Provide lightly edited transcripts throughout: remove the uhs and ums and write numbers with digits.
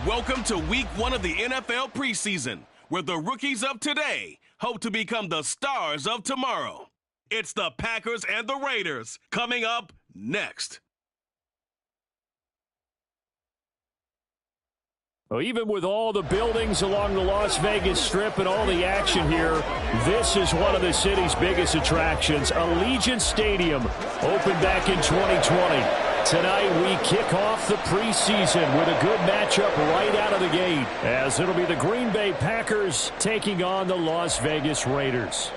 Welcome to week 1 of the NFL preseason, where the rookies of today hope to become the stars of tomorrow. It's the Packers and the Raiders coming up next. Well, even with all the buildings along the Las Vegas Strip and all the action here, this is one of the city's biggest attractions. Allegiant Stadium opened back in 2020. Tonight we kick off the preseason with a good matchup right out of the gate, as it'll be the Green Bay Packers taking on the Las Vegas Raiders.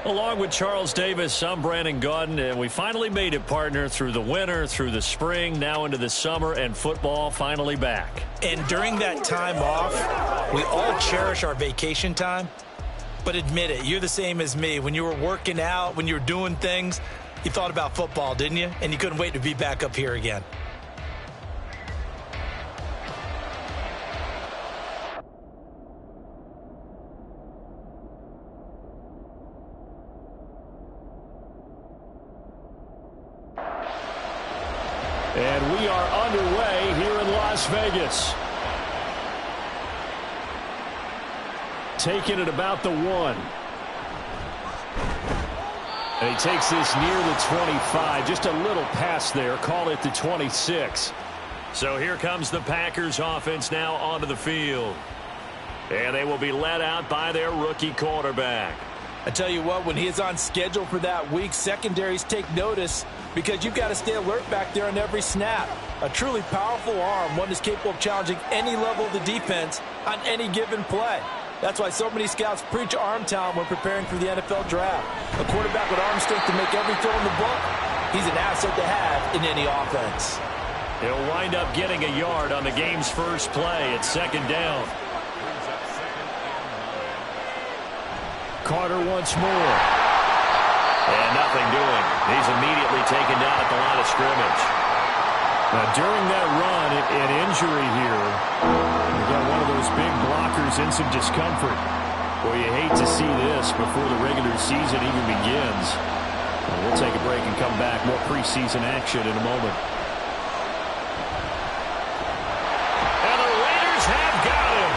Along with Charles Davis, I'm Brandon Gaudin, and we finally made it, partner, through the winter, through the spring, now into the summer, and football finally back. And during that time off, we all cherish our vacation time. But admit it, you're the same as me. When you were working out, when you were doing things, you thought about football, didn't you? And you couldn't wait to be back up here again. And we are underway here in Las Vegas. Taking it about the 1. And he takes this near the 25. Just a little pass there. Call it the 26. So here comes the Packers offense now onto the field. And they will be led out by their rookie quarterback. I tell you what, when he is on schedule for that week, secondaries take notice because you've got to stay alert back there on every snap. A truly powerful arm, one that's capable of challenging any level of the defense on any given play. That's why so many scouts preach arm talent when preparing for the NFL draft. A quarterback with arm strength to make every throw in the book, he's an asset to have in any offense. He'll wind up getting a yard on the game's first play at second down. Carter once more. And nothing doing. He's immediately taken down at the line of scrimmage. Now, during that run, an injury here, we've got one of those big blockers in some discomfort. Well, you hate to see this before the regular season even begins. We'll take a break and come back. More preseason action in a moment. And the Raiders have got him.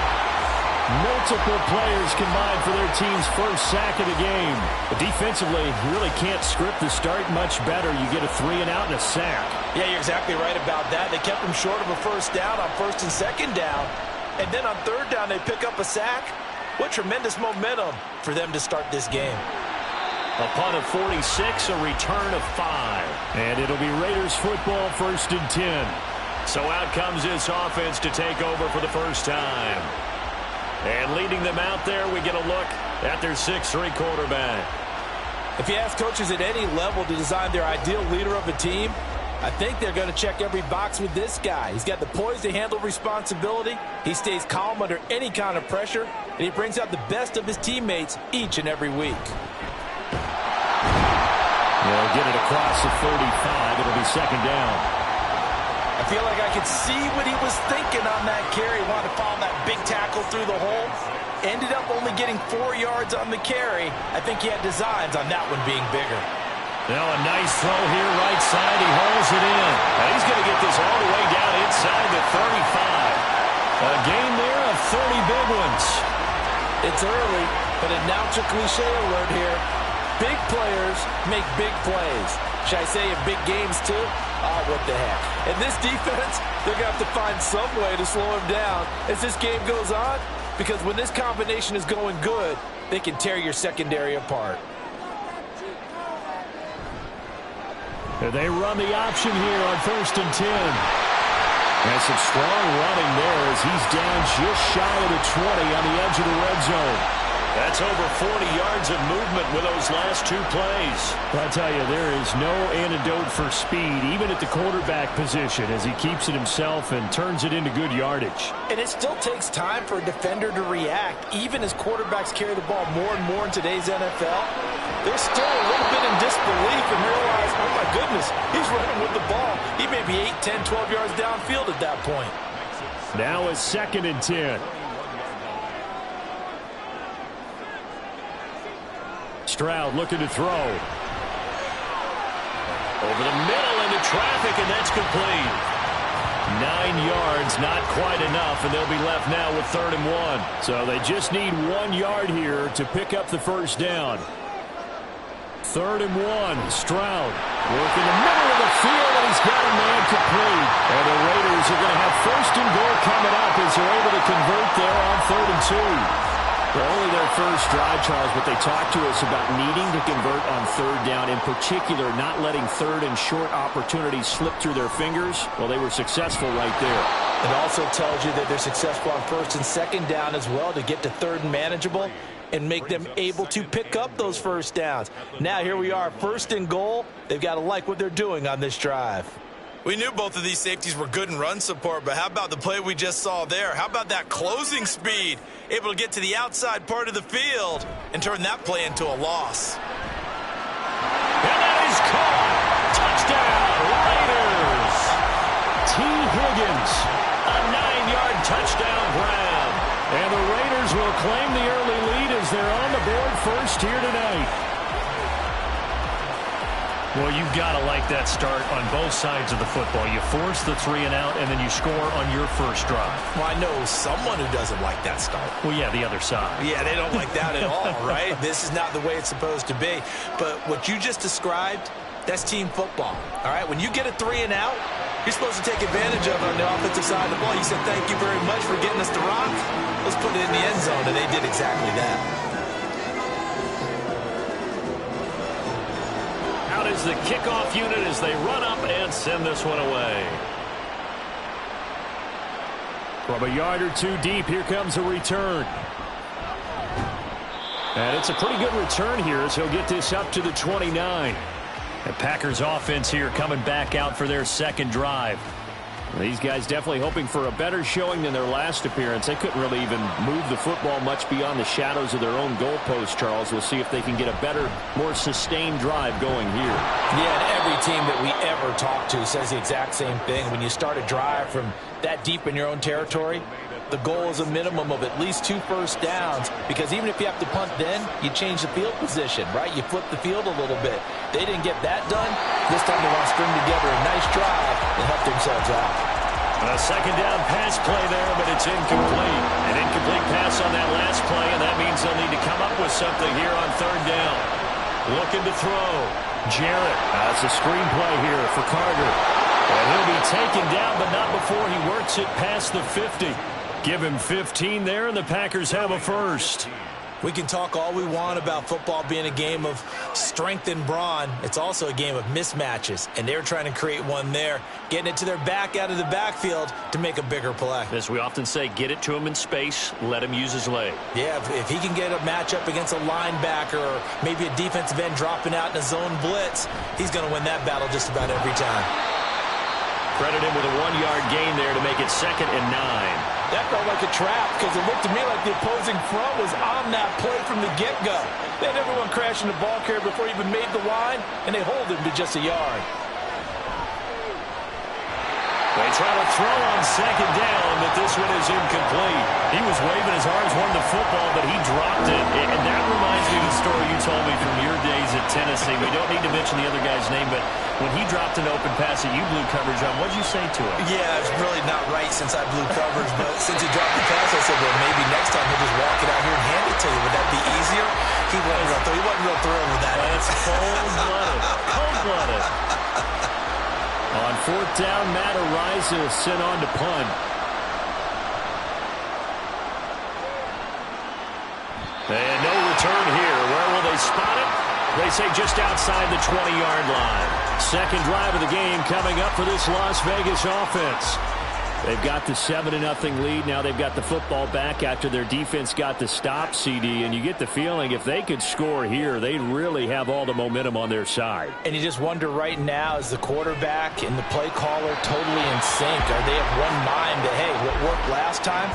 Multiple players combined for their team's first sack of the game. But defensively, you really can't script the start much better. You get a 3-and-out and a sack. Yeah, you're exactly right about that. They kept him short of a first down on first and second down. And then on third down, they pick up a sack. What tremendous momentum for them to start this game. A punt of 46, a return of 5. And it'll be Raiders football, 1st and 10. So out comes this offense to take over for the first time. And leading them out there, we get a look at their 6'3" quarterback. If you ask coaches at any level to design their ideal leader of a team, I think they're going to check every box with this guy. He's got the poise to handle responsibility. He stays calm under any kind of pressure, and he brings out the best of his teammates each and every week. They'll get it across the 35. It'll be second down. I feel like I could see what he was thinking on that carry. He wanted to follow that big tackle through the hole. Ended up only getting 4 yards on the carry. I think he had designs on that one being bigger. Now a nice throw here, right side. He hauls it in. Now he's going to get this all the way down inside the 35. A game there of 30 big ones. It's early, but announcer cliche alert here. Big players make big plays. Should I say in big games too? Oh, what the heck. And this defense, they're going to have to find some way to slow him down as this game goes on, because when this combination is going good, they can tear your secondary apart. They run the option here on 1st and 10. And some strong running there as he's down just shy of the 20 on the edge of the red zone. That's over 40 yards of movement with those last 2 plays. I'll tell you, there is no antidote for speed, even at the quarterback position, as he keeps it himself and turns it into good yardage. And it still takes time for a defender to react, even as quarterbacks carry the ball more and more in today's NFL. They're still a little bit in disbelief and realize, oh my goodness, he's running with the ball. He may be 8, 10, 12 yards downfield at that point. Now it's 2nd and 10. Stroud looking to throw. Over the middle into traffic, and that's complete. 9 yards, not quite enough, and they'll be left now with 3rd and 1. So they just need 1 yard here to pick up the first down. 3rd and 1. Stroud working the middle of the field, and he's got a man complete. And the Raiders are going to have 1st and goal coming up as they're able to convert there on 3rd and 2. They're only their first drive, Charles, but they talked to us about needing to convert on 3rd down, in particular not letting 3rd and short opportunities slip through their fingers. Well, they were successful right there. It also tells you that they're successful on 1st and 2nd down as well to get to 3rd and manageable and make them able to pick up those 1st downs. Now here we are, 1st and goal. They've got to like what they're doing on this drive. We knew both of these safeties were good in run support, but how about the play we just saw there? How about that closing speed? Able to get to the outside part of the field and turn that play into a loss. And that is caught. Touchdown, Raiders. T. Higgins, a 9-yard touchdown grab. And the Raiders will claim the early lead as they're on the board first here tonight. Well, you've got to like that start on both sides of the football. You force the 3 and out, and then you score on your first drive. Well, I know someone who doesn't like that start. Well, yeah, the other side. Yeah, they don't like that at all, right? This is not the way it's supposed to be. But what you just described, that's team football, all right? When you get a 3 and out, you're supposed to take advantage of it on the offensive side of the ball. You said, thank you very much for getting us the rock. Let's put it in the end zone, and they did exactly that. Is the kickoff unit as they run up and send this one away. From a yard or 2 deep, here comes a return. And it's a pretty good return here as he'll get this up to the 29. The Packers offense here coming back out for their 2nd drive. These guys definitely hoping for a better showing than their last appearance. They couldn't really even move the football much beyond the shadows of their own goalpost, Charles. We'll see if they can get a better, more sustained drive going here. Yeah, and every team that we ever talk to says the exact same thing. When you start a drive from that deep in your own territory, the goal is a minimum of at least 2 first downs, because even if you have to punt then, you change the field position, right? You flip the field a little bit. They didn't get that done. This time they want to string together a nice drive and help themselves out. A 2nd down pass play there, but it's incomplete. An incomplete pass on that last play, and that means they'll need to come up with something here on 3rd down. Looking to throw. Jarrett. That's a screenplay here for Carter. And he'll be taken down, but not before he works it past the 50. Give him 15 there, and the Packers have a first. We can talk all we want about football being a game of strength and brawn. It's also a game of mismatches, and they're trying to create one there, getting it to their back out of the backfield to make a bigger play. As we often say, get it to him in space, let him use his leg. Yeah, if he can get a matchup against a linebacker or maybe a defensive end dropping out in a zone blitz, he's going to win that battle just about every time. Credit him with a 1-yard gain there to make it 2nd and 9. That felt like a trap because it looked to me like the opposing front was on that play from the get-go. They had everyone crashing the ball carrier before he even made the line, and they hold him to just a yard. They try to throw on 2nd down, but this one is incomplete. He was waving his arms, wanting the football, but he dropped it. And that reminds me of the story you told me from your days at Tennessee. We don't need to mention the other guy's name, but when he dropped an open pass that you blew coverage on, what did you say to him? Yeah, it's really not right since I blew coverage, but since he dropped the pass, I said, well, maybe next time he'll just walk it out here and hand it to you. Would that be easier? He wasn't real thrilled with that. That's cold-blooded. Cold-blooded. On 4th down, Matt Araiza is sent on to punt. And no return here. Where will they spot it? They say just outside the 20-yard line. 2nd drive of the game coming up for this Las Vegas offense. They've got the 7-0 lead. Now they've got the football back after their defense got the stop, CD. And you get the feeling if they could score here, they really have all the momentum on their side. And you just wonder right now, is the quarterback and the play caller totally in sync? Are they of one mind that, hey, what worked last time?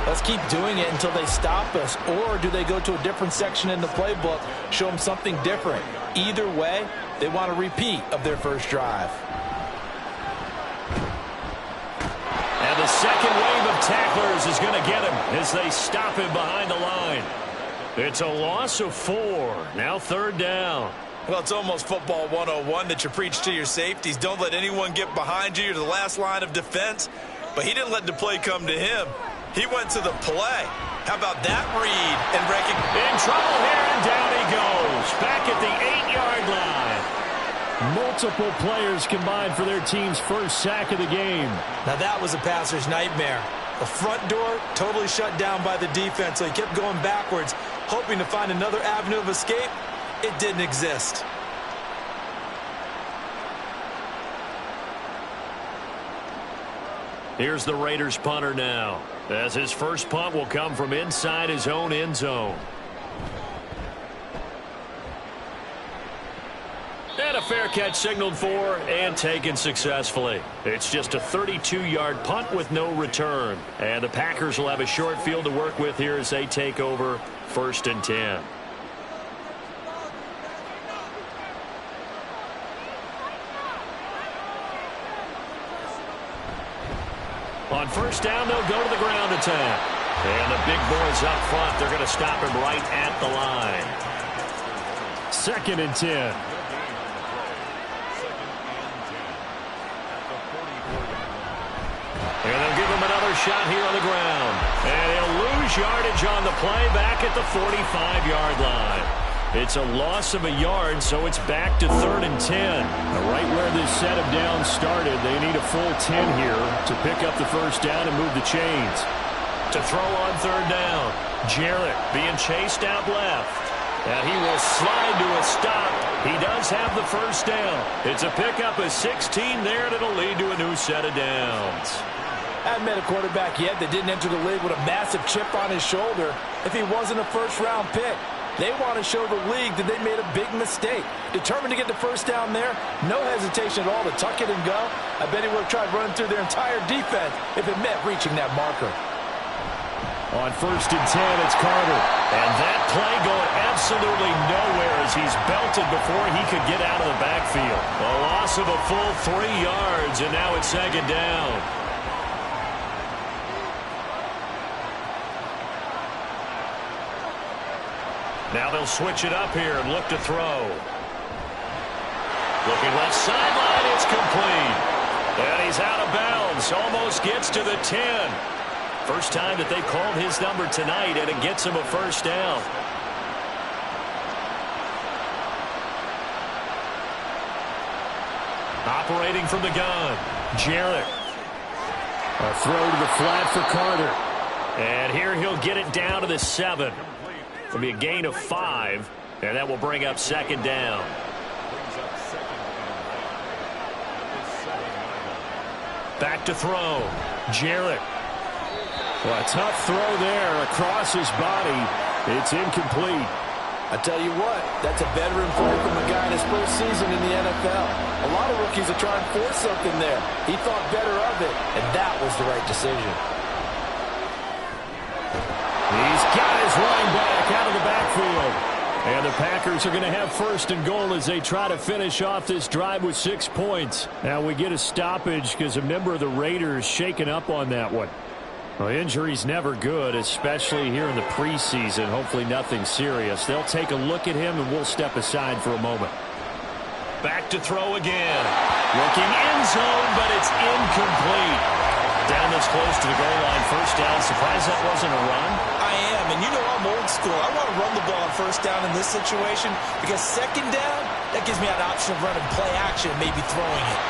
Let's keep doing it until they stop us. Or do they go to a different section in the playbook, show them something different? Either way, they want a repeat of their first drive. And the second wave of tacklers is going to get him as they stop him behind the line. It's a loss of 4. Now 3rd down. Well, it's almost football 101 that you preach to your safeties. Don't let anyone get behind you. You're the last line of defense. but he didn't let the play come to him. He went to the play. How about that read and breaking? In trouble here, and down he goes. Back at the 8-yard line. Multiple players combined for their team's first sack of the game. Now that was a passer's nightmare. The front door totally shut down by the defense, so he kept going backwards, hoping to find another avenue of escape. It didn't exist. Here's the Raiders punter now, as his first punt will come from inside his own end zone. And a fair catch signaled for and taken successfully. It's just a 32-yard punt with no return. And the Packers will have a short field to work with here as they take over 1st and 10. On 1st down, they'll go to the ground attack. And the big boys up front, they're going to stop him right at the line. 2nd and 10. And they'll give him another shot here on the ground. And he'll lose yardage on the play back at the 45-yard line. It's a loss of a yard, so it's back to 3rd and 10. Right where this set of downs started, they need a full 10 here to pick up the 1st down and move the chains. To throw on 3rd down, Jarrett being chased out left. And he will slide to a stop. He does have the 1st down. It's a pickup of 16 there, and it'll lead to a new set of downs. I haven't met a quarterback yet that didn't enter the league with a massive chip on his shoulder if he wasn't a first-round pick. They want to show the league that they made a big mistake. Determined to get the 1st down there, no hesitation at all to tuck it and go. I bet he would have tried running through their entire defense if it meant reaching that marker. On 1st and 10, it's Carter. And that play going absolutely nowhere as he's belted before he could get out of the backfield. A loss of a full 3 yards, and now it's 2nd down. Now they'll switch it up here and look to throw. Looking left sideline, it's complete. And he's out of bounds, almost gets to the 10. First time that they called his number tonight, and it gets him a 1st down. Operating from the gun, Jarrett. A throw to the flat for Carter. And here he'll get it down to the 7. It'll be a gain of 5, and that will bring up 2nd down. Back to throw, Jarrett. Well, a tough throw there across his body. It's incomplete. I tell you what, that's a veteran play from a guy in his first season in the NFL. A lot of rookies are trying to force something there. He thought better of it, and that was the right decision. He's got his line back out of the backfield. And the Packers are going to have 1st and goal as they try to finish off this drive with 6 points. Now we get a stoppage because a member of the Raiders shaken up on that one. Well, injury's never good, especially here in the preseason. Hopefully nothing serious. They'll take a look at him, and we'll step aside for a moment. Back to throw again. Looking end zone, but it's incomplete. Down this close to the goal line, 1st down. Surprised that wasn't a run? I am, and you know I'm old school. I want to run the ball on 1st down in this situation because 2nd down, that gives me an option of running play action and maybe throwing it.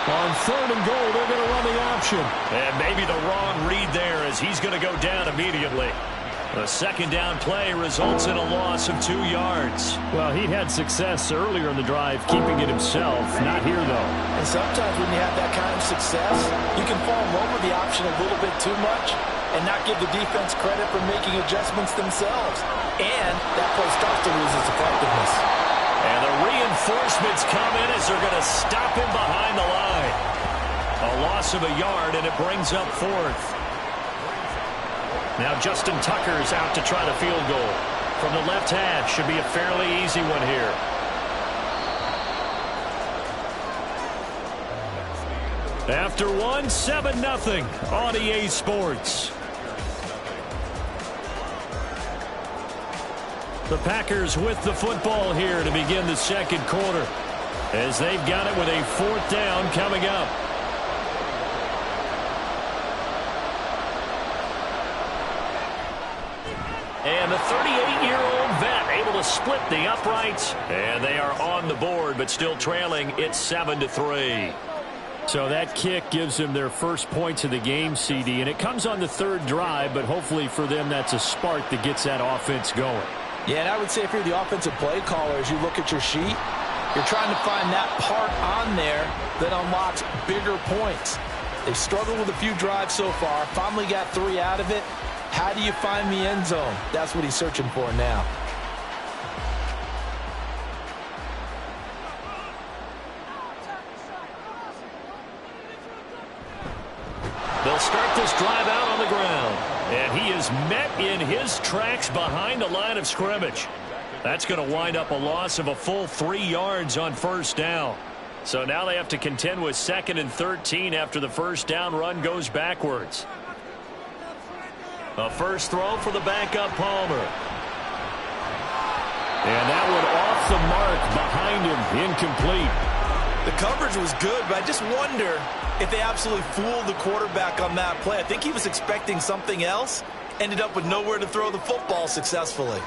On 3rd and goal, they're going to run the option. And maybe the wrong read there as he's going to go down immediately. The 2nd down play results in a loss of 2 yards. Well, he had success earlier in the drive keeping it himself. Not here, though. And sometimes when you have that kind of success, you can fall in love with the option a little bit too much and not give the defense credit for making adjustments themselves. And that play starts to lose its effectiveness. And the reinforcements come in as they're going to stop him behind the line. A loss of a yard, and it brings up 4th. Now Justin Tucker's out to try the field goal. From the left hash, should be a fairly easy one here. After one, 7-0 on EA Sports. The Packers with the football here to begin the 2nd quarter, as they've got it with a 4th down coming up. And the 38-year-old vet able to split the uprights. And they are on the board, but still trailing. It's 7-3. So that kick gives them their first points of the game, CD. And it comes on the third drive, but hopefully for them that's a spark that gets that offense going. Yeah, and I would say if you're the offensive play caller, as you look at your sheet, you're trying to find that part on there that unlocks bigger points. They've struggled with a few drives so far. Finally got 3 out of it. How do you find the end zone? That's what he's searching for now. They'll start this drive out on the ground. And he is met in his tracks behind the line of scrimmage. That's going to wind up a loss of a full 3 yards on first down. So now they have to contend with 2nd and 13 after the first down run goes backwards. A first throw for the backup Palmer. And that one off the mark behind him, incomplete. The coverage was good, but I just wonder if they absolutely fooled the quarterback on that play. I think he was expecting something else, ended up with nowhere to throw the football successfully.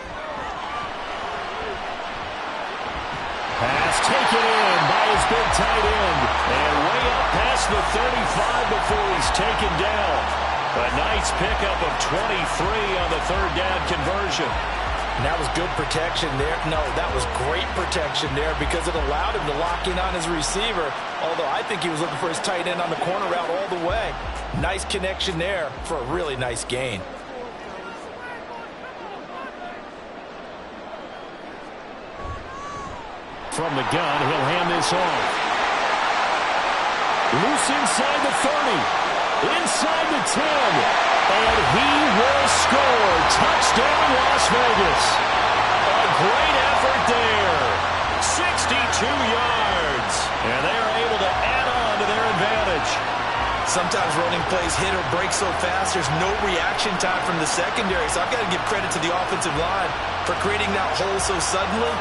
Pass taken in by his big tight end. And way up past the 35 before he's taken down. A nice pickup of 23 on the third down conversion. And that was good protection there. No, that was great protection there because it allowed him to lock in on his receiver. Although I think he was looking for his tight end on the corner route all the way. Nice connection there for a really nice gain. From the gun, he'll hand this off. Loose inside the 30. Inside the 10. And he will score. Touchdown, Las Vegas. A great effort there. 62 yards. And they are able to add on to their advantage. Sometimes running plays hit or break so fast, there's no reaction time from the secondary. So I've got to give credit to the offensive line for creating that hole so suddenly.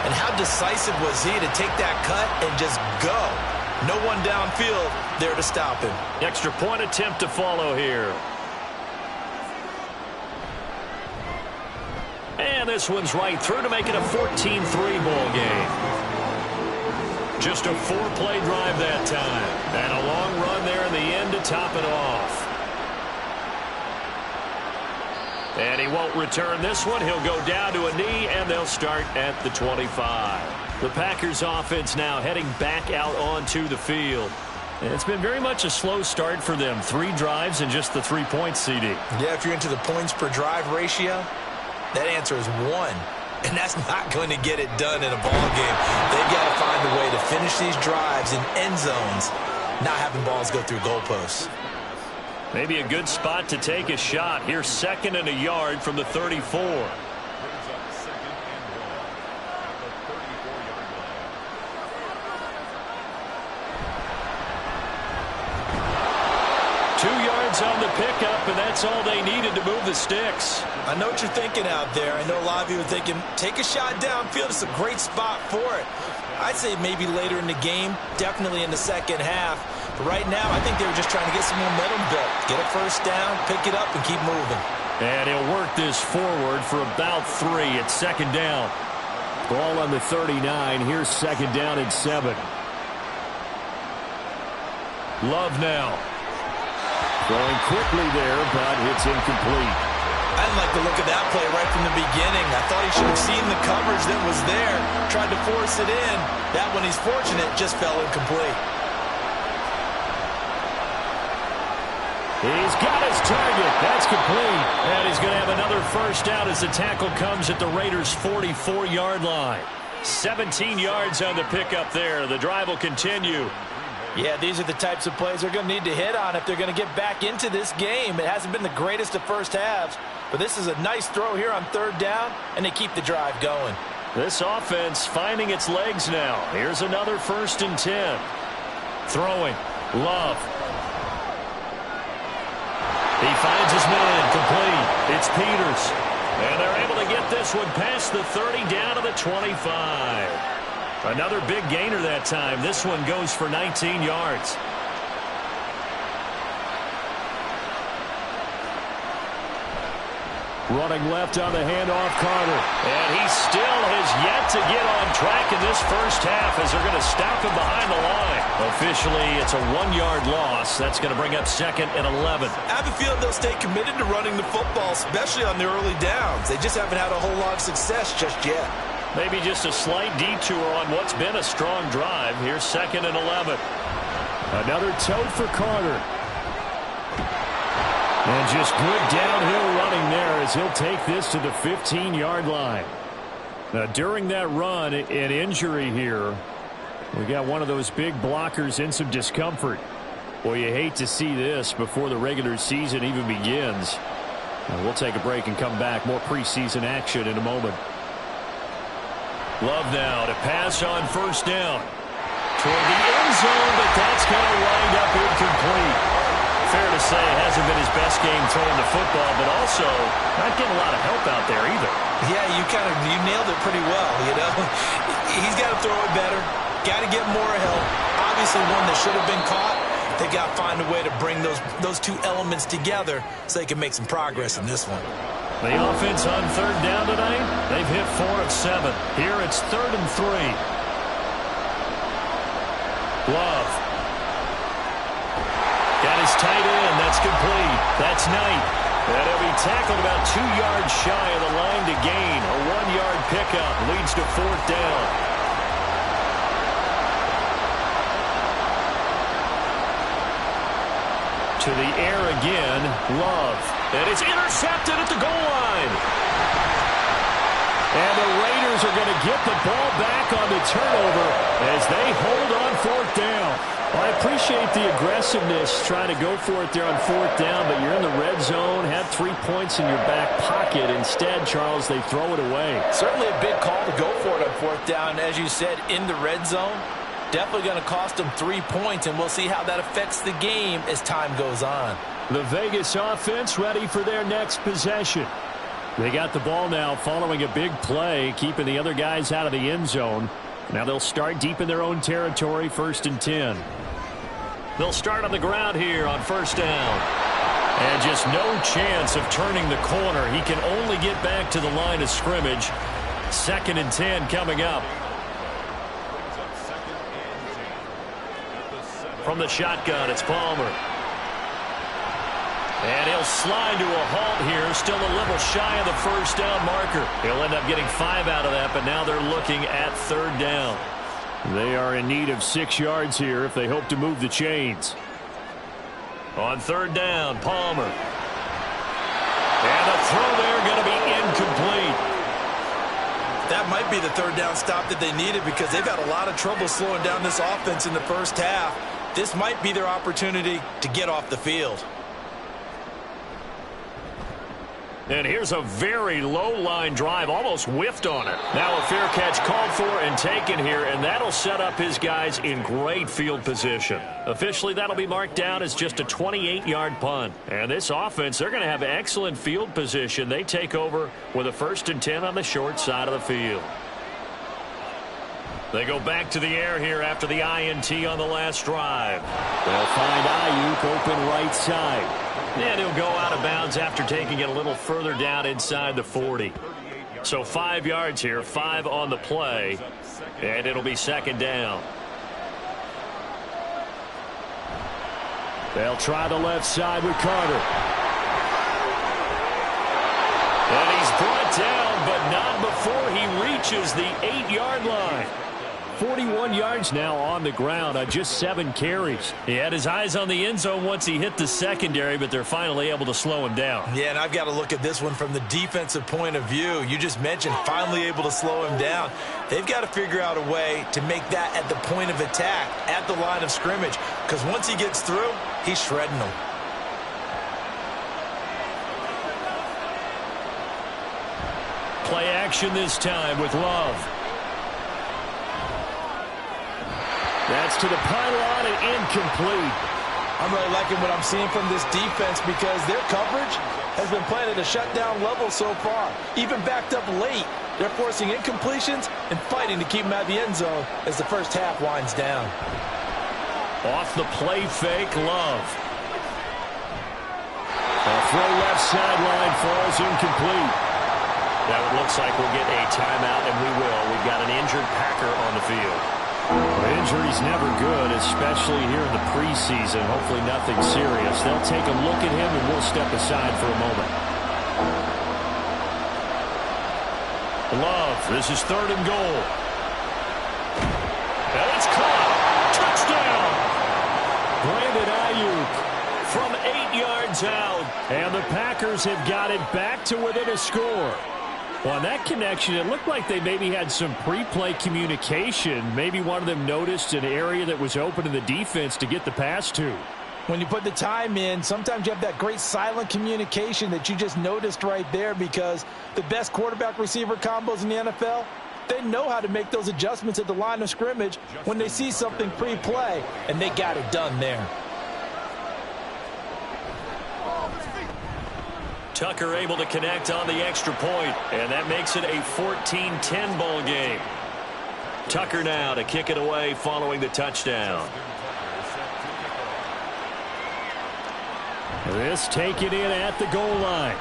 And how decisive was he to take that cut and just go? No one downfield there to stop him. Extra point attempt to follow here. And this one's right through to make it a 14-3 ball game. Just a 4-play drive that time. And a long run there in the end to top it off. And he won't return this one. He'll go down to a knee, and they'll start at the 25. The Packers offense now heading back out onto the field. It's been very much a slow start for them. 3 drives and just the 3 points, CD. Yeah, if you're into the points per drive ratio, that answer is 1. And that's not going to get it done in a ball game. They've got to find a way to finish these drives in end zones, not having balls go through goalposts. Maybe a good spot to take a shot. Here's 2nd and a yard from the 34. 2 yards on the pickup, and that's all they needed to move the sticks. I know what you're thinking out there. I know a lot of you are thinking, take a shot downfield. It's a great spot for it. I'd say maybe later in the game, definitely in the second half. But right now, I think they were just trying to get some momentum built. Get a first down, pick it up, and keep moving. And he'll work this forward for about 3. It's 2nd down. Ball on the 39. Here's 2nd down and 7. Love now. Throwing quickly there, but it's incomplete. I didn't like the look of that play right from the beginning. I thought he should have seen the coverage that was there, tried to force it in. That one, he's fortunate, just fell incomplete. He's got his target. That's complete. And he's going to have another first down as the tackle comes at the Raiders' 44-yard line. 17 yards on the pickup there. The drive will continue. Yeah, these are the types of plays they're going to need to hit on if they're going to get back into this game. It hasn't been the greatest of first halves, but this is a nice throw here on 3rd down, and they keep the drive going. This offense finding its legs now. Here's another 1st and 10. Throwing. Love. He finds his man, complete. It's Peters. And they're able to get this one past the 30 down to the 25. Another big gainer that time. This one goes for 19 yards. Running left on the handoff, Carter. And he still has yet to get on track in this first half as they're going to stop him behind the line. Officially, it's a 1-yard loss. That's going to bring up 2nd and 11. I have a feeling they'll stay committed to running the football, especially on the early downs. They just haven't had a whole lot of success just yet. Maybe just a slight detour on what's been a strong drive. Here's 2nd and 11. Another tote for Carter. And just good downhill running there as he'll take this to the 15-yard line. Now, during that run, an injury here. We got one of those big blockers in some discomfort. Boy, you hate to see this before the regular season even begins. We'll take a break and come back. More preseason action in a moment. Love now to pass on first down. Toward the end zone, but that's going to wind up incomplete. Fair to say it hasn't been his best game throwing the football, but also not getting a lot of help out there either. Yeah, you nailed it pretty well, you know. He's got to throw it better. Got to get more help. Obviously one that should have been caught. They've got to find a way to bring those two elements together so they can make some progress in this one. The offense on 3rd down tonight, they've hit 4 of 7. Here it's 3rd and 3. Love. Got his tight end. That's complete. That's Knight. And he'll be tackled about 2 yards shy of the line to gain. A 1-yard pickup leads to 4th down. To the air again, Love. And it's intercepted at the goal line. And the Raiders are going to get the ball back on the turnover as they hold on 4th down. Well, I appreciate the aggressiveness trying to go for it there on 4th down, but you're in the red zone, have 3 points in your back pocket. Instead, Charles, they throw it away. Certainly a big call to go for it on 4th down. As you said, in the red zone, definitely going to cost them 3 points, and we'll see how that affects the game as time goes on. The Vegas offense ready for their next possession. They got the ball now following a big play, keeping the other guys out of the end zone. Now they'll start deep in their own territory, 1st and 10. They'll start on the ground here on 1st down. And just no chance of turning the corner. He can only get back to the line of scrimmage. 2nd and 10 coming up. From the shotgun, it's Palmer. And he'll slide to a halt here, still a little shy of the 1st down marker. He'll end up getting 5 out of that, but now they're looking at 3rd down. They are in need of 6 yards here if they hope to move the chains. On 3rd down, Palmer. And the throw there going to be incomplete. That might be the 3rd down stop that they needed because they've had a lot of trouble slowing down this offense in the first half. This might be their opportunity to get off the field. And here's a very low-line drive, almost whiffed on it. Now a fair catch called for and taken here, and that'll set up his guys in great field position. Officially, that'll be marked down as just a 28-yard punt. And this offense, they're going to have excellent field position. They take over with a 1st and 10 on the short side of the field. They go back to the air here after the INT on the last drive. They'll find Ayuk open right side. And he'll go out of bounds after taking it a little further down inside the 40. So 5 yards here, 5 on the play, and it'll be 2nd down. They'll try the left side with Carter. And he's brought down, but not before he reaches the 8-yard line. 41 yards now on the ground on just 7 carries. He had his eyes on the end zone once he hit the secondary, but they're finally able to slow him down. Yeah, and I've got to look at this one from the defensive point of view. You just mentioned finally able to slow him down. They've got to figure out a way to make that at the point of attack, at the line of scrimmage, because once he gets through, he's shredding them. Play action this time with Love. That's to the pylon and incomplete. I'm really liking what I'm seeing from this defense because their coverage has been playing at a shutdown level so far. Even backed up late, they're forcing incompletions and fighting to keep them out of the end zone as the first half winds down. Off the play fake, Love. A throw left sideline falls incomplete. Now it looks like we'll get a timeout, and we will. We've got an injured Packer on the field. Well, injury's never good, especially here in the preseason. Hopefully nothing serious. They'll take a look at him, and we'll step aside for a moment. Love, this is 3rd and goal. And it's caught. Touchdown! Brandon Ayuk from 8 yards out. And the Packers have got it back to within a score. Well, on that connection, it looked like they maybe had some pre-play communication. Maybe one of them noticed an area that was open in the defense to get the pass to. When you put the time in, sometimes you have that great silent communication that you just noticed right there, because the best quarterback-receiver combos in the NFL, they know how to make those adjustments at the line of scrimmage when they see something pre-play, and they got it done there. Tucker able to connect on the extra point, and that makes it a 14-10 ball game. Tucker now to kick it away following the touchdown. This taken in at the goal line.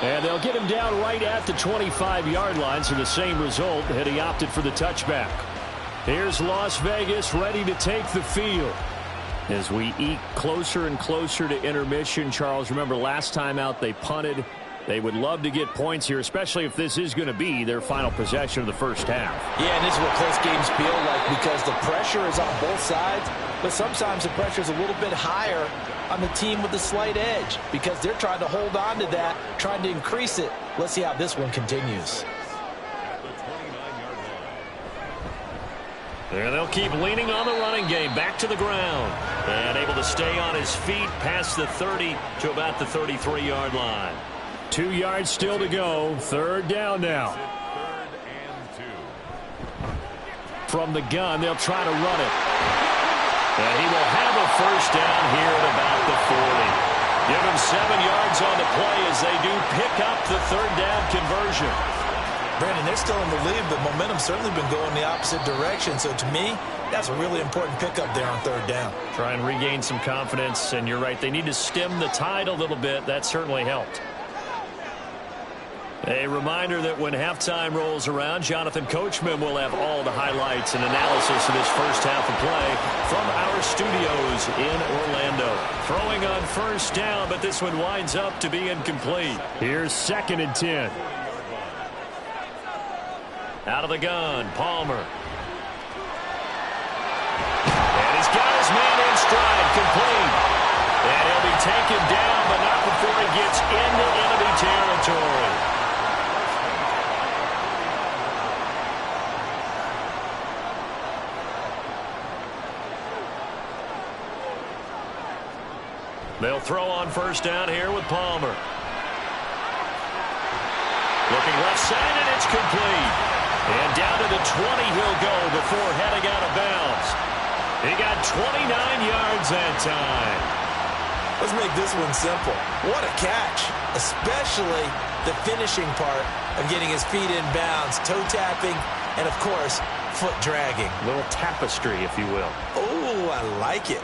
And they'll get him down right at the 25-yard line, so the same result had he opted for the touchback. Here's Las Vegas ready to take the field. As we eke closer and closer to intermission, Charles, remember last time out they punted. They would love to get points here, especially if this is going to be their final possession of the first half. Yeah, and this is what close games feel like, because the pressure is on both sides, but sometimes the pressure is a little bit higher on the team with the slight edge, because they're trying to hold on to that, trying to increase it. Let's see how this one continues. And they'll keep leaning on the running game, back to the ground. And able to stay on his feet past the 30 to about the 33-yard line. 2 yards still to go. 3rd down now. From the gun, they'll try to run it. And he will have a first down here at about the 40. Give him 7 yards on the play as they do pick up the 3rd down conversion. Brandon, they're still in the lead, but momentum's certainly been going the opposite direction. So to me, that's a really important pickup there on 3rd down. Try and regain some confidence, and you're right, they need to stem the tide a little bit. That certainly helped. A reminder that when halftime rolls around, Jonathan Coachman will have all the highlights and analysis of this first half of play from our studios in Orlando. Throwing on 1st down, but this one winds up to be incomplete. Here's 2nd and 10. Out of the gun, Palmer. And he's got his man in stride, complete. And he'll be taken down, but not before he gets into enemy territory. They'll throw on 1st down here with Palmer. Looking left side, and it's complete. And down to the 20 he'll go before heading out of bounds. He got 29 yards that time. Let's make this one simple. What a catch, especially the finishing part of getting his feet in bounds, toe tapping, and of course, foot dragging. A little tapestry, if you will. Oh, I like it.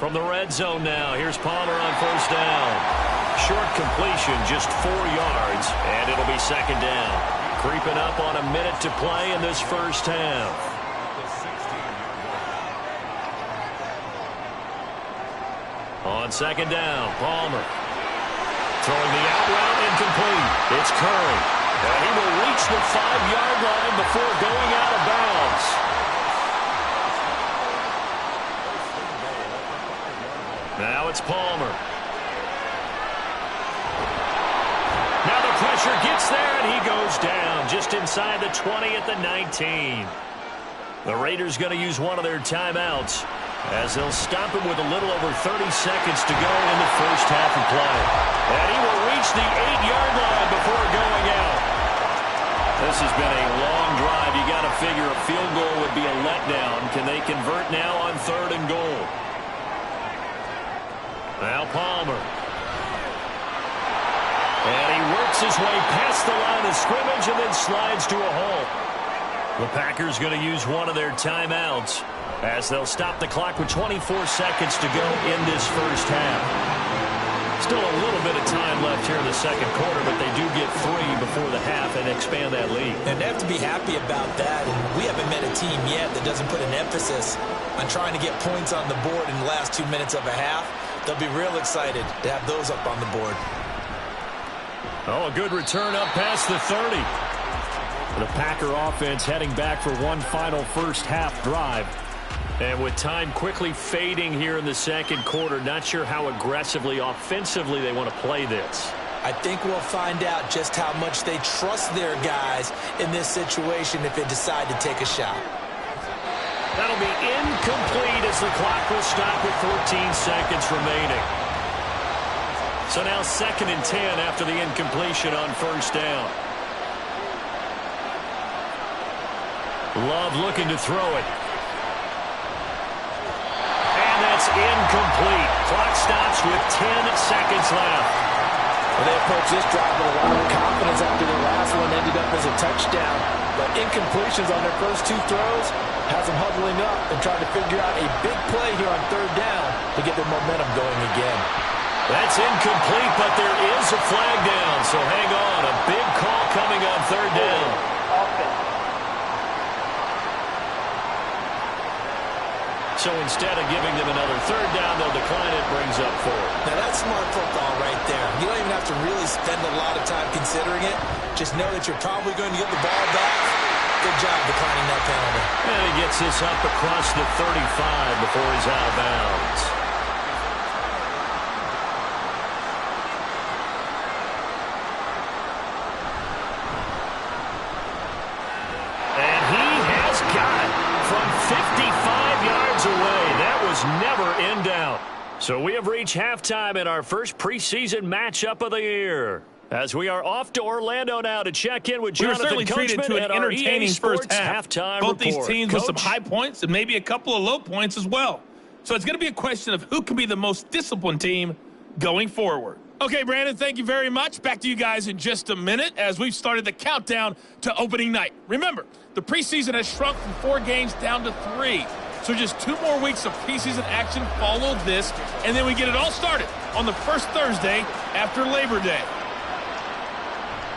From the red zone now, here's Palmer on 1st down. Short completion, just 4 yards, and it'll be 2nd down. Creeping up on a minute to play in this first half. On 2nd down, Palmer. Throwing the out route, incomplete. It's Curry. And he will reach the 5-yard line before going out of bounds. Now it's Palmer. Now the pressure gets there, and he goes down just inside the 20 at the 19. The Raiders going to use one of their timeouts as they'll stop him with a little over 30 seconds to go in the first half of play. And he will reach the 8-yard line before going out. This has been a long drive. You got to figure a field goal would be a letdown. Can they convert now on 3rd and goal? Now Palmer. And he works his way past the line of scrimmage and then slides to a halt. The Packers going to use one of their timeouts as they'll stop the clock with 24 seconds to go in this first half. Still a little bit of time left here in the second quarter, but they do get 3 before the half and expand that lead. And they have to be happy about that. And we haven't met a team yet that doesn't put an emphasis on trying to get points on the board in the last 2 minutes of a half. They'll be real excited to have those up on the board. Oh, a good return up past the 30. The Packer offense heading back for one final first half drive. And with time quickly fading here in the second quarter, not sure how aggressively, offensively they want to play this. I think we'll find out just how much they trust their guys in this situation if they decide to take a shot. That'll be incomplete as the clock will stop with 14 seconds remaining. So now 2nd and 10 after the incompletion on first down. Love looking to throw it. And that's incomplete. Clock stops with 10 seconds left. Well, they approach this drive with a lot of confidence after their last one ended up as a touchdown. But incompletions on their first 2 throws has them huddling up and trying to figure out a big play here on 3rd down to get their momentum going again. That's incomplete, but there is a flag down, so hang on. A big call coming on 3rd down. So instead of giving them another 3rd down, they'll decline it, brings up 4. Now that's smart football right there. You don't even have to really spend a lot of time considering it. Just know that you're probably going to get the ball back. Good job declining that penalty. And he gets this up across the 35 before he's out of bounds. And he has got it from 55 yards away. That was never in doubt. So we have reached halftime in our first preseason matchup of the year. As we are off to Orlando now to check in with Jonathan Coachman at our EA Sports halftime report. Both these teams Coach? with some high points and maybe a couple of low points as well. So it's going to be a question of who can be the most disciplined team going forward. Okay, Brandon, thank you very much. Back to you guys in just a minute as we've started the countdown to opening night. Remember, the preseason has shrunk from 4 games down to 3. So just 2 more weeks of preseason action follow this, and then we get it all started on the first Thursday after Labor Day.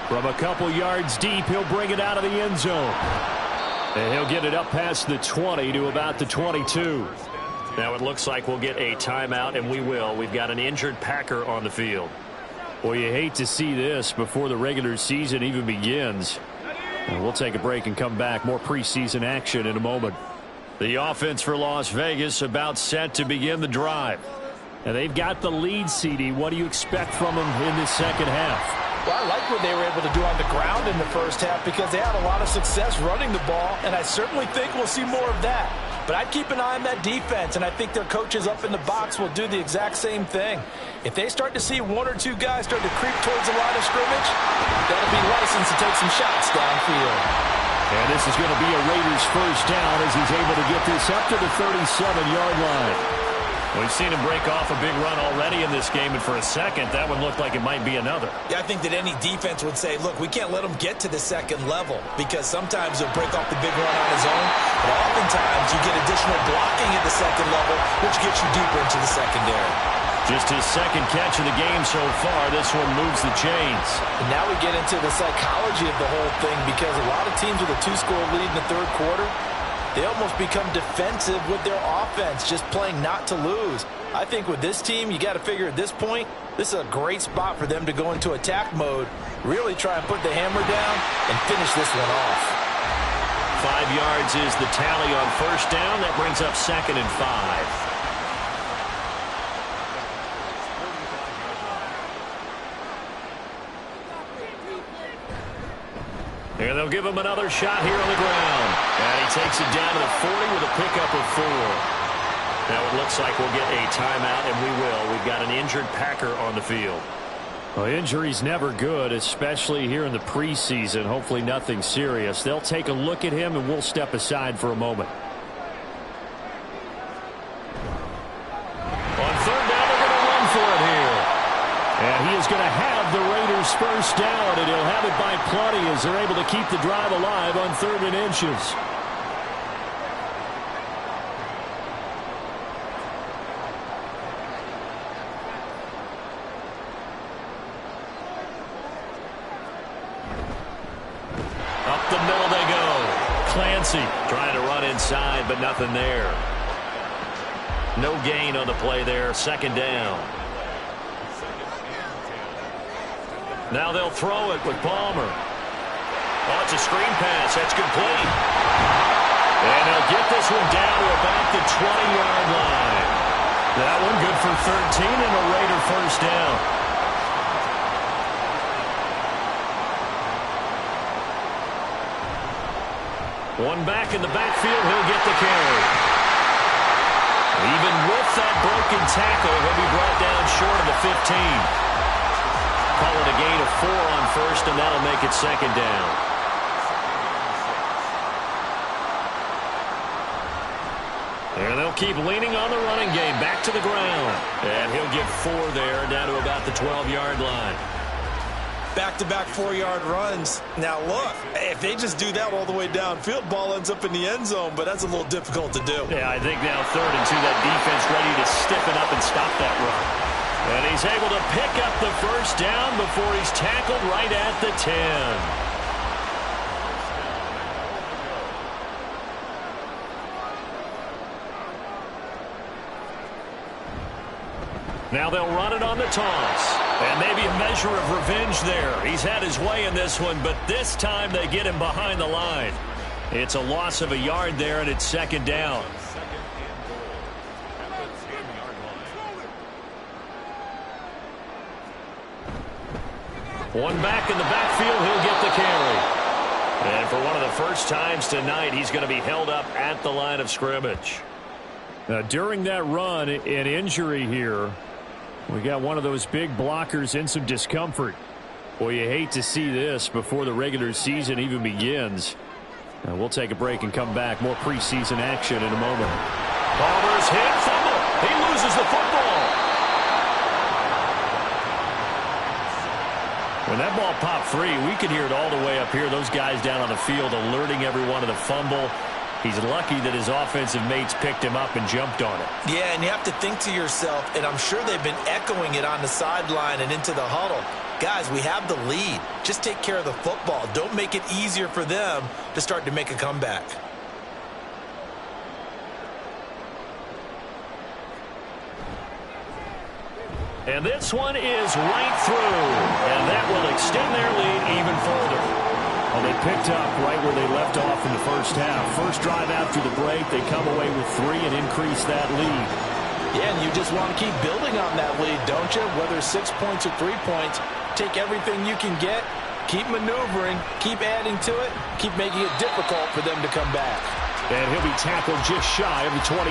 From a couple yards deep, he'll bring it out of the end zone. And he'll get it up past the 20 to about the 22. Now it looks like we'll get a timeout, and we will. We've got an injured Packer on the field. Well, you hate to see this before the regular season even begins. And we'll take a break and come back. More preseason action in a moment. The offense for Las Vegas about set to begin the drive. And they've got the lead, CD. What do you expect from them in this second half? Well, I like what they were able to do on the ground in the first half because they had a lot of success running the ball, and I certainly think we'll see more of that. But I'd keep an eye on that defense, and I think their coaches up in the box will do the exact same thing. If they start to see 1 or 2 guys start to creep towards the line of scrimmage, that'll be licensed to take some shots downfield. And this is going to be a Raiders first down as he's able to get this up to the 37-yard line. We've seen him break off a big run already in this game, and for a second, that one looked like it might be another. Yeah, I think that any defense would say, look, we can't let him get to the second level because sometimes he'll break off the big run on his own, but oftentimes you get additional blocking at the second level, which gets you deeper into the secondary. Just his second catch of the game so far. This one moves the chains. And now we get into the psychology of the whole thing because a lot of teams with a 2-score lead in the third quarter, they almost become defensive with their offense, just playing not to lose. I think with this team, you got to figure at this point, this is a great spot for them to go into attack mode, really try and put the hammer down and finish this one off. 5 yards is the tally on first down. That brings up 2nd and 5. And they'll give him another shot here on the ground. And he takes it down to the 40 with a pickup of 4. Now it looks like we'll get a timeout, and we will. We've got an injured Packer on the field. Well, injury's never good, especially here in the preseason. Hopefully nothing serious. They'll take a look at him, and we'll step aside for a moment. On third down, they're going to run for it here. And he is going to have the Raiders first down, and he'll have it by plenty as they're able to keep the drive alive on 3rd and inches. Yancey trying to run inside, but nothing there. No gain on the play there. Second down. Now they'll throw it with Palmer. Oh, it's a screen pass. That's complete. And they'll get this one down to about the 20-yard line. That one good for 13 and a Raider first down. One back in the backfield. He'll get the carry. Even with that broken tackle, he'll be brought down short of the 15. Call it a gain of 4 on first, and that'll make it second down. And they'll keep leaning on the running game. Back to the ground. And he'll get 4 there, down to about the 12-yard line. Back-to-back 4-yard runs. Now, look, if they just do that all the way downfield, ball ends up in the end zone, but that's a little difficult to do. Yeah, I think now 3rd and 2, that defense ready to stiffen up and stop that run. And he's able to pick up the first down before he's tackled right at the 10. Now they'll run it on the toss. And maybe a measure of revenge there. He's had his way in this one, but this time they get him behind the line. It's a loss of a yard there, and it's second down. One back in the backfield, he'll get the carry. And for one of the first times tonight, he's going to be held up at the line of scrimmage. Now, during that run, an injury here. We got one of those big blockers in some discomfort. Boy, you hate to see this before the regular season even begins. Now, we'll take a break and come back. More preseason action in a moment. Palmer's hit, fumble. He loses the football. When that ball popped free, we could hear it all the way up here. Those guys down on the field alerting everyone of the fumble. He's lucky that his offensive mates picked him up and jumped on it. Yeah, and you have to think to yourself, and I'm sure they've been echoing it on the sideline and into the huddle. Guys, we have the lead. Just take care of the football. Don't make it easier for them to start to make a comeback. And this one is right through. And that will extend their lead even further. Well, they picked up right where they left off in the first half. First drive after the break, they come away with 3 and increase that lead. Yeah, and you just want to keep building on that lead, don't you? Whether 6 points or 3 points, take everything you can get, keep maneuvering, keep adding to it, keep making it difficult for them to come back. And he'll be tackled just shy of the 25.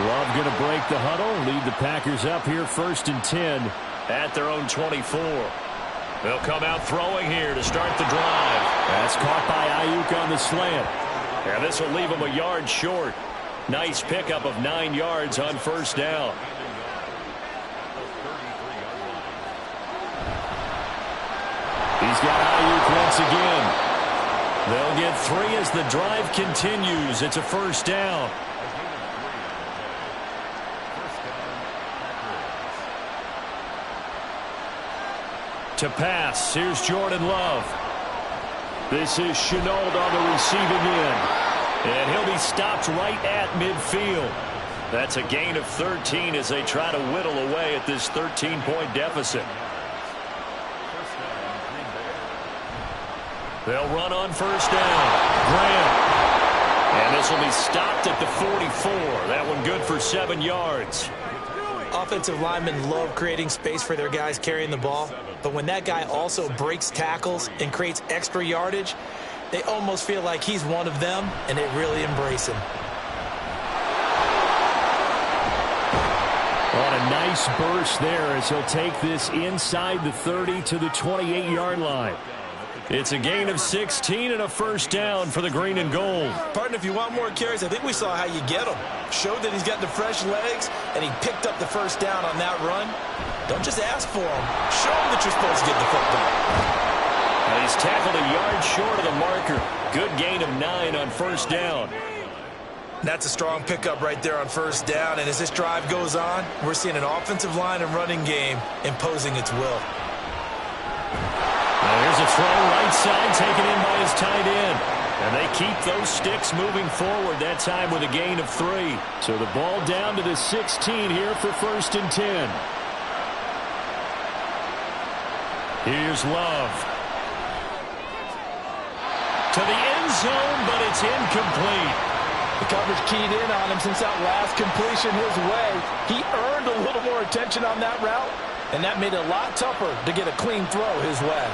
Love going to break the huddle, lead the Packers up here 1st and 10 at their own 24. They'll come out throwing here to start the drive. That's caught by Ayuk on the slant. And this will leave him a yard short. Nice pickup of 9 yards on first down. He's got Ayuk once again. They'll get 3 as the drive continues. It's a first down. To pass, here's Jordan Love. This is Shenault on the receiving end. And he'll be stopped right at midfield. That's a gain of 13 as they try to whittle away at this 13-point deficit. They'll run on first down. Graham. And this will be stopped at the 44. That one good for 7 yards. Offensive linemen love creating space for their guys carrying the ball, but when that guy also breaks tackles and creates extra yardage, they almost feel like he's one of them, and they really embrace him. On a nice burst there as he'll take this inside the 30 to the 28-yard line. It's a gain of 16 and a first down for the green and gold. Partner, if you want more carries, I think we saw how you get them. Showed that he's got the fresh legs, and he picked up the first down on that run. Don't just ask for him. Show him that you're supposed to get the football. And he's tackled a yard short of the marker. Good gain of 9 on first down. That's a strong pickup right there on first down, and as this drive goes on, we're seeing an offensive line and running game imposing its will. Now here's a throw right side taken in by his tight end. And they keep those sticks moving forward, that time with a gain of 3. So the ball down to the 16 here for 1st and 10. Here's Love. To the end zone, but it's incomplete. The coverage keyed in on him since that last completion his way. He earned a little more attention on that route, and that made it a lot tougher to get a clean throw his way.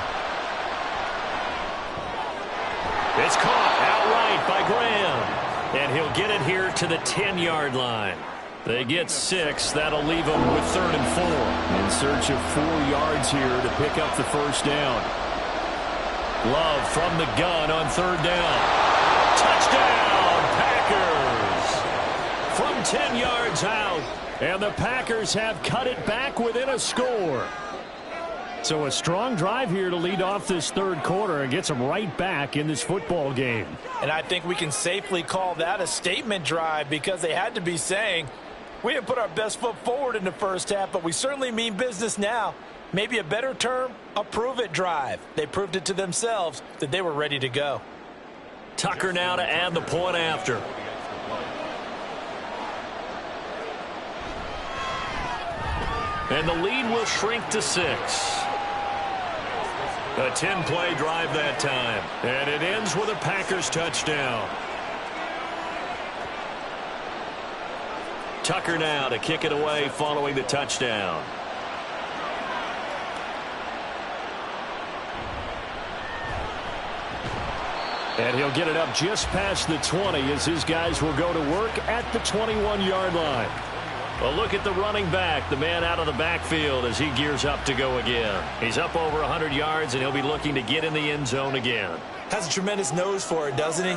It's caught outright by Graham. And he'll get it here to the 10-yard line. They get 6. That'll leave them with 3rd and 4. In search of 4 yards here to pick up the first down. Love from the gun on 3rd down. Touchdown, Packers! From 10 yards out. And the Packers have cut it back within a score. So a strong drive here to lead off this 3rd quarter and gets them right back in this football game. And I think we can safely call that a statement drive because they had to be saying, we didn't put our best foot forward in the first half, but we certainly mean business now. Maybe a better term, a prove-it drive. They proved it to themselves that they were ready to go. Tucker now to add the point after. And the lead will shrink to 6. A 10-play drive that time. And it ends with a Packers touchdown. Tucker now to kick it away following the touchdown. And he'll get it up just past the 20 as his guys will go to work at the 21-yard line. Well, look at the running back, the man out of the backfield as he gears up to go again. He's up over 100 yards, and he'll be looking to get in the end zone again. Has a tremendous nose for it, doesn't he?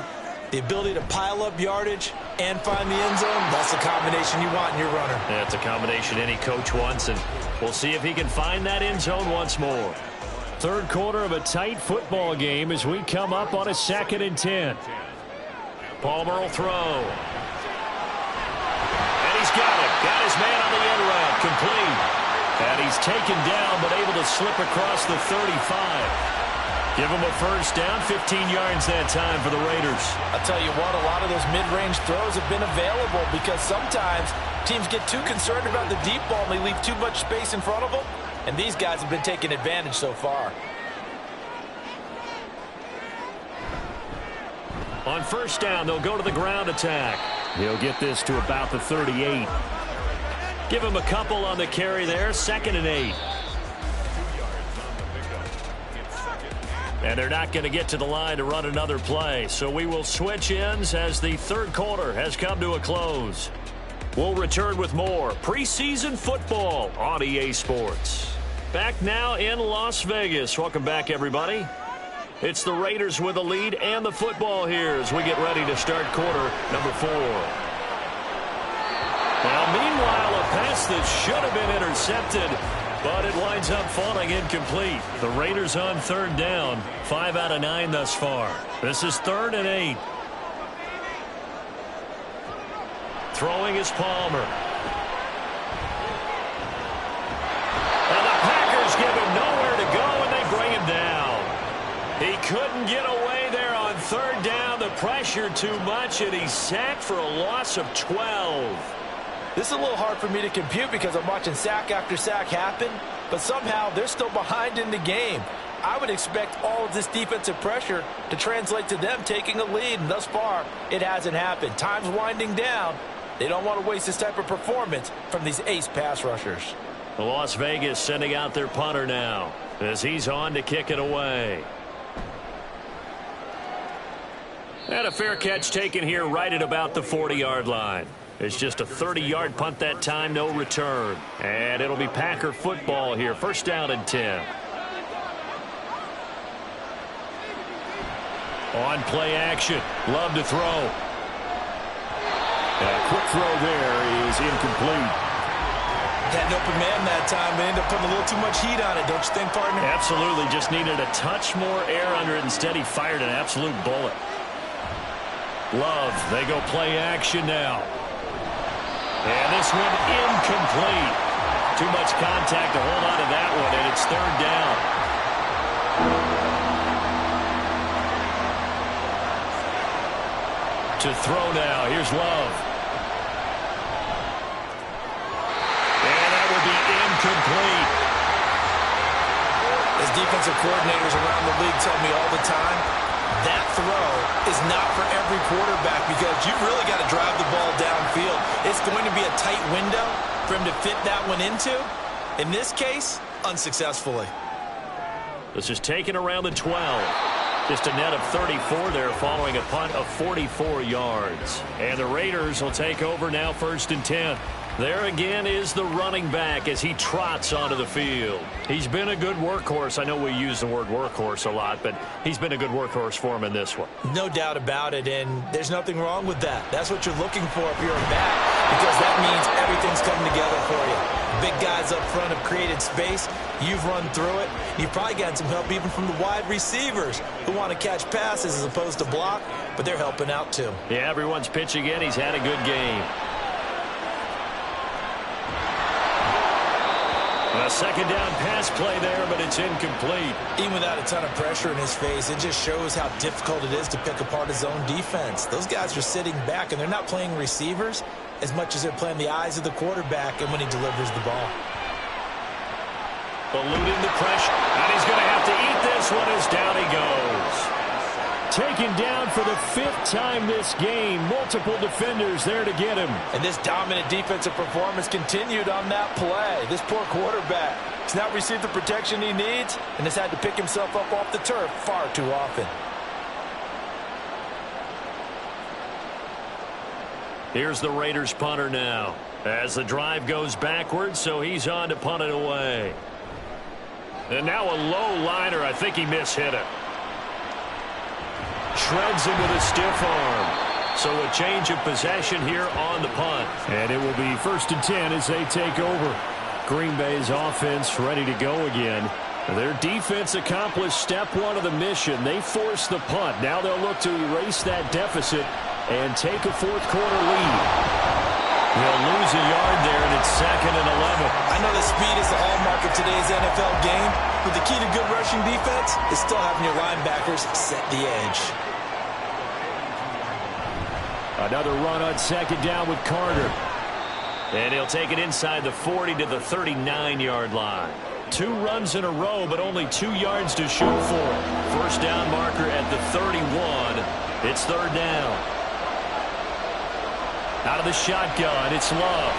The ability to pile up yardage and find the end zone, that's the combination you want in your runner. That's a combination any coach wants, and we'll see if he can find that end zone once more. 3rd quarter of a tight football game as we come up on a 2nd and 10. Palmer will throw. He's got it. Got his man on the end route. Complete. And he's taken down but able to slip across the 35. Give him a first down. 15 yards that time for the Raiders. I'll tell you what, a lot of those mid-range throws have been available because sometimes teams get too concerned about the deep ball and they leave too much space in front of them. And these guys have been taking advantage so far. On first down, they'll go to the ground attack. He'll get this to about the 38. Give him a couple on the carry there. 2nd and 8. And they're not going to get to the line to run another play. So we will switch ends as the 3rd quarter has come to a close. We'll return with more preseason football on EA Sports. Back now in Las Vegas. Welcome back, everybody. It's the Raiders with the lead and the football here as we get ready to start quarter number 4. Now, meanwhile, a pass that should have been intercepted, but it winds up falling incomplete. The Raiders on 3rd down, 5 out of 9 thus far. This is 3rd and 8. Throwing is Palmer. And the Packers give him nowhere to go, and they bring him down. He couldn't get away there on 3rd down. The pressure too much, and he's sacked for a loss of 12. This is a little hard for me to compute because I'm watching sack after sack happen, but somehow they're still behind in the game. I would expect all of this defensive pressure to translate to them taking a lead, and thus far, it hasn't happened. Time's winding down. They don't want to waste this type of performance from these ace pass rushers. Las Vegas sending out their punter now as he's on to kick it away. And a fair catch taken here right at about the 40-yard line. It's just a 30-yard punt that time, no return. And it'll be Packer football here. 1st down and 10. On play action. Love to throw. A quick throw there is incomplete. Had an open man that time, but ended up putting a little too much heat on it, don't you think, partner? Absolutely. Just needed a touch more air under it. Instead, he fired an absolute bullet. Love, they go play action now. And this one incomplete. Too much contact to hold on to that one, and it's 3rd down. To throw now. Here's Love. And that will be incomplete. As defensive coordinators around the league tell me all the time, that throw is not for every quarterback because you've really got to drive the ball downfield. It's going to be a tight window for him to fit that one into. In this case, unsuccessfully. This is taken around the 12. Just a net of 34 there following a punt of 44 yards. And the Raiders will take over now 1st and 10. There again is the running back as he trots onto the field. He's been a good workhorse. I know we use the word workhorse a lot, but he's been a good workhorse for him in this one. No doubt about it, and there's nothing wrong with that. That's what you're looking for if you're a back, because that means everything's coming together for you. Big guys up front have created space. You've run through it. You've probably gotten some help even from the wide receivers who want to catch passes as opposed to block, but they're helping out too. Yeah, everyone's pitching in. He's had a good game. A second down pass play there, but it's incomplete. Even without a ton of pressure in his face, it just shows how difficult it is to pick apart his own defense. Those guys are sitting back, and they're not playing receivers as much as they're playing the eyes of the quarterback and when he delivers the ball. Eluding the pressure, and he's going to have to eat this one as down he goes. Taken down for the 5th time this game. Multiple defenders there to get him. And this dominant defensive performance continued on that play. This poor quarterback has not received the protection he needs and has had to pick himself up off the turf far too often. Here's the Raiders punter now as the drive goes backwards, so he's on to punt it away. And now a low liner. I think he mishit it. Shreds him with a stiff arm. So a change of possession here on the punt. And it will be 1st and 10 as they take over. Green Bay's offense ready to go again. Their defense accomplished step 1 of the mission. They forced the punt. Now they'll look to erase that deficit and take a 4th quarter lead. They'll lose a yard there, and it's 2nd and 11. I know the speed is the hallmark of today's NFL game, but the key to good rushing defense is still having your linebackers set the edge. Another run on 2nd down with Carter. And he'll take it inside the 40 to the 39-yard line. 2 runs in a row, but only 2 yards to shoot for. 1st down marker at the 31. It's 3rd down. Out of the shotgun, it's Love.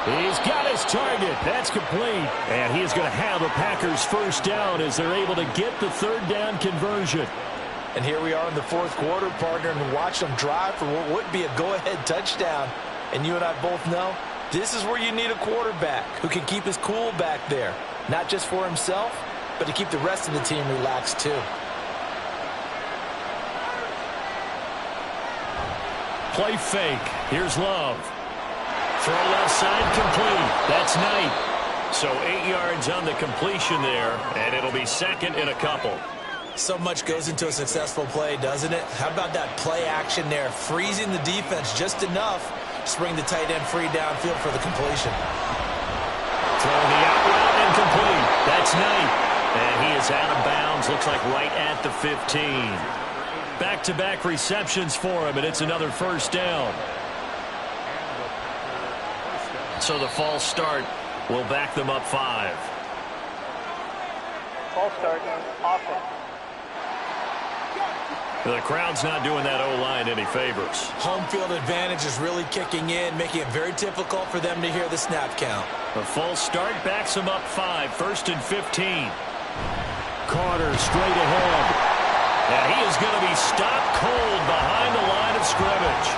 He's got his target. That's complete. And he is going to have a Packers 1st down as they're able to get the 3rd down conversion. And here we are in the 4th quarter, partner, and watch them drive for what would be a go-ahead touchdown. And you and I both know this is where you need a quarterback who can keep his cool back there, not just for himself, but to keep the rest of the team relaxed too. Play fake. Here's Love. Throw left side complete. That's Knight. So 8 yards on the completion there, and it'll be 2nd and a couple. So much goes into a successful play, doesn't it? How about that play action there, freezing the defense just enough to bring the tight end free downfield for the completion. Throw the out route and complete. That's Knight. And he is out of bounds, looks like right at the 15. Back-to-back receptions for him, and it's another 1st down. So the false start will back them up 5. False start, offense. The crowd's not doing that O-line any favors. Home field advantage is really kicking in, making it very difficult for them to hear the snap count. The false start backs them up 5, 1st and 15. Carter straight ahead. And he is going to be stopped cold behind the line of scrimmage.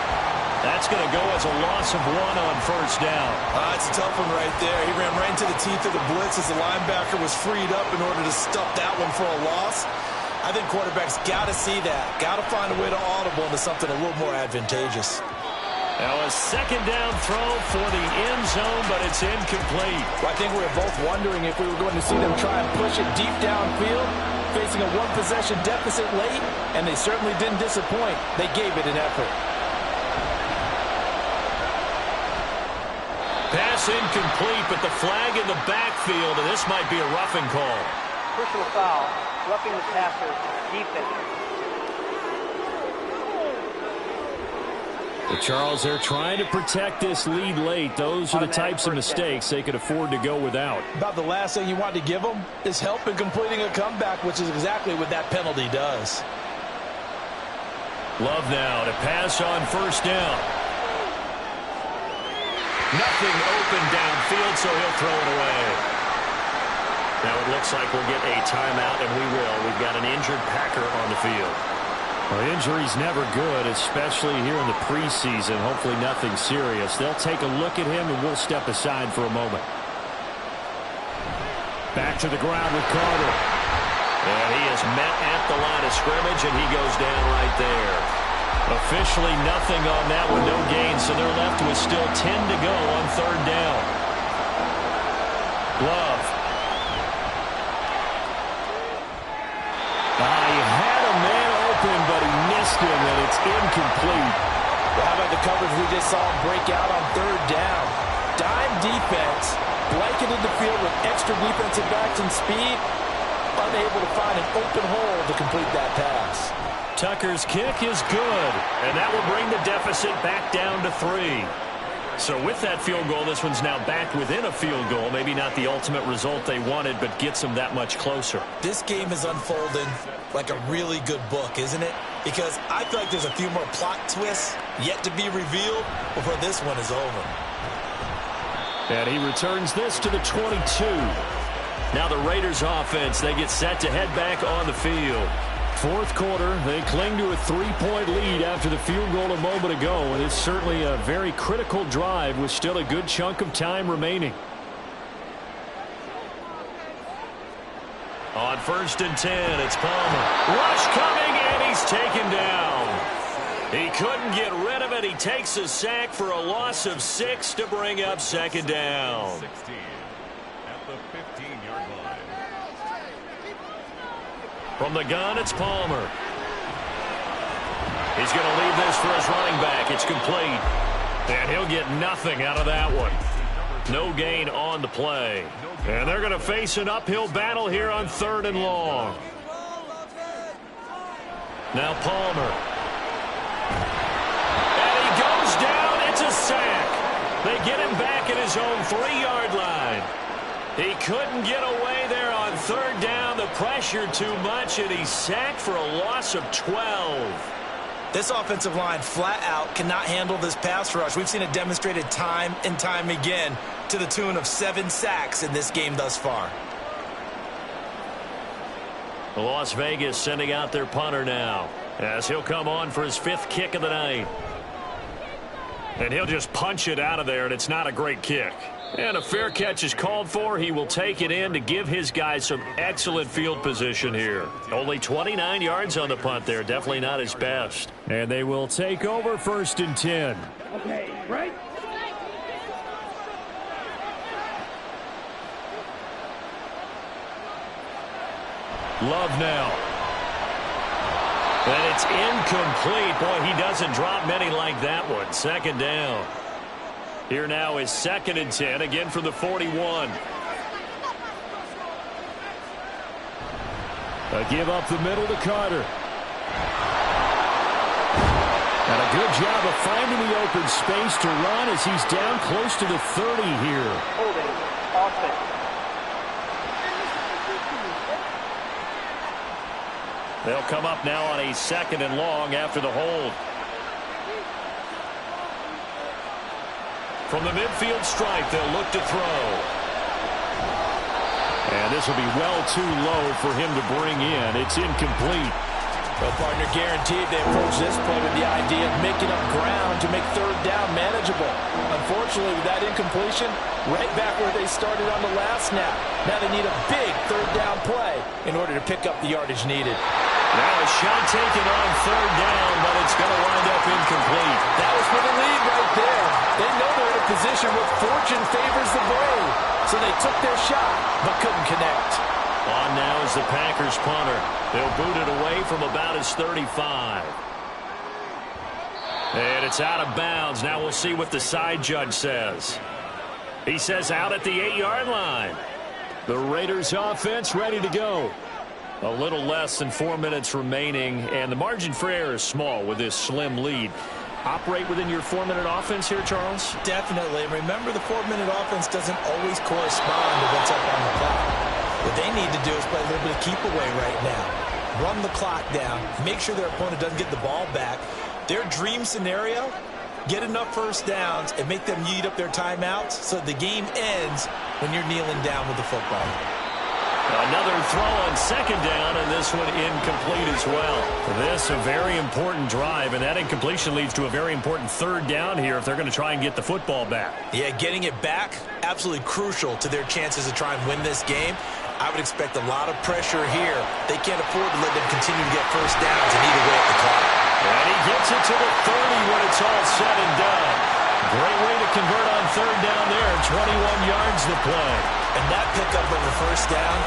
That's going to go as a loss of 1 on 1st down. It's a tough one right there. He ran right into the teeth of the blitz as the linebacker was freed up in order to stuff that one for a loss. I think quarterbacks got to see that. Got to find a way to audible into something a little more advantageous. Now a 2nd down throw for the end zone, but it's incomplete. Well, I think we were both wondering if we were going to see them try and push it deep downfield, facing a 1-possession deficit late, and they certainly didn't disappoint. They gave it an effort. Pass incomplete, but the flag in the backfield, and this might be a roughing call. Personal foul, roughing the passer, defense. But Charles, they're trying to protect this lead late. Those are the types of mistakes they could afford to go without. About the last thing you want to give them is help in completing a comeback, which is exactly what that penalty does. Love now to pass on first down. Nothing open downfield, so he'll throw it away. Now it looks like we'll get a timeout, and we will. We've got an injured Packer on the field. Well, injury's never good, especially here in the preseason. Hopefully nothing serious. They'll take a look at him, and we'll step aside for a moment. Back to the ground with Carter. And he is met at the line of scrimmage, and he goes down right there. Officially nothing on that one, no gain, so they're left with still 10 to go on third down. Love. He had a man open, but he missed him, and it's incomplete. Well, how about the coverage we just saw him break out on third down? Dime defense, blanketed the field with extra defensive backs and speed, unable to find an open hole to complete that pass. Tucker's kick is good, and that will bring the deficit back down to 3. So with that field goal, this one's now back within a field goal. Maybe not the ultimate result they wanted, but gets them that much closer. This game is unfolding like a really good book, isn't it? Because I feel like there's a few more plot twists yet to be revealed before this one is over. And he returns this to the 22. Now the Raiders offense, they get set to head back on the field. Fourth quarter, they cling to a 3-point lead after the field goal a moment ago, and it's certainly a very critical drive with still a good chunk of time remaining. On 1st and 10, it's Palmer. Rush coming, and he's taken down. He couldn't get rid of it. He takes a sack for a loss of 6 to bring up second down. 16 at the 15-yard line. From the gun, it's Palmer. He's going to leave this for his running back. It's complete. And he'll get nothing out of that one. No gain on the play. And they're going to face an uphill battle here on 3rd and long. Now Palmer. And he goes down. It's a sack. They get him back at his own 3-yard line. He couldn't get away there on 3rd down. The pressure too much, and he's sacked for a loss of 12. This offensive line flat out cannot handle this pass rush. We've seen it demonstrated time and time again to the tune of 7 sacks in this game thus far. Las Vegas sending out their punter now as he'll come on for his 5th kick of the night. And he'll just punch it out of there, and it's not a great kick. And a fair catch is called for. He will take it in to give his guys some excellent field position here. Only 29 yards on the punt there. Definitely not his best. And they will take over 1st and 10. Okay, right? Love now. And it's incomplete. Boy, he doesn't drop many like that one. 2nd down. Here now is 2nd and 10, again from the 41. A give up the middle to Carter. And a good job of finding the open space to run as he's down close to the 30 here. Holding. Offense. They'll come up now on a 2nd and long after the hold. From the midfield stripe, they'll look to throw. And this will be well too low for him to bring in. It's incomplete. Well, partner, guaranteed they approach this play with the idea of making up ground to make 3rd down manageable. Unfortunately, with that incompletion, right back where they started on the last snap. Now they need a big 3rd down play in order to pick up the yardage needed. Now a shot taken on 3rd down, but it's going to wind up incomplete. That was for the lead right there. They know they're in a position where fortune favors the brave. So they took their shot, but couldn't connect. On now is the Packers punter. They'll boot it away from about his 35. And it's out of bounds. Now we'll see what the side judge says. He says out at the 8-yard line. The Raiders offense ready to go. A little less than 4 minutes remaining, and the margin for error is small with this slim lead. operate within your 4-minute offense here, Charles? Definitely. And remember, the 4-minute offense doesn't always correspond to what's up on the clock. What they need to do is play a little bit of keep away right now. Run the clock down. Make sure their opponent doesn't get the ball back. Their dream scenario, get enough first downs and make them eat up their timeouts so the game ends when you're kneeling down with the football. Another throw on second down, and this one incomplete as well. This a very important drive, and that incompletion leads to a very important third down here if they're going to try and get the football back. Yeah, getting it back, absolutely crucial to their chances to try and win this game. I would expect a lot of pressure here. They can't afford to let them continue to get first downs and eat away at the clock. And he gets it to the 30 when it's all said and done. Great way to convert on third down there. 21 yards to play. And that pickup of a first down,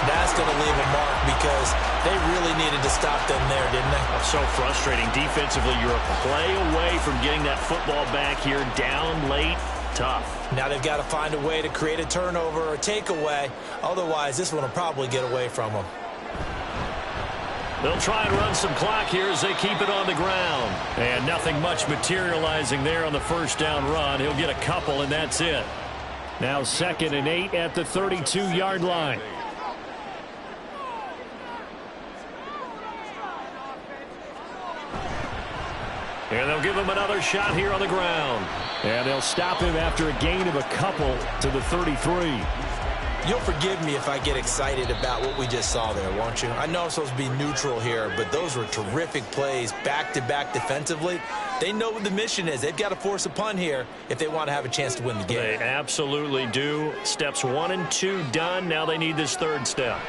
that's going to leave a mark because they really needed to stop them there, didn't they? So frustrating. Defensively, you're a play away from getting that football back here. Down late, tough. Now they've got to find a way to create a turnover or a takeaway. Otherwise, this one will probably get away from them. They'll try and run some clock here as they keep it on the ground. And nothing much materializing there on the first down run. He'll get a couple, and that's it. Now 2nd and 8 at the 32-yard line. And they'll give him another shot here on the ground. And they'll stop him after a gain of a couple to the 33. You'll forgive me if I get excited about what we just saw there, won't you? I know I'm supposed to be neutral here, but those were terrific plays back-to-back defensively. They know what the mission is. They've got to force a punt here if they want to have a chance to win the game. They absolutely do. Steps 1 and 2 done. Now they need this third step.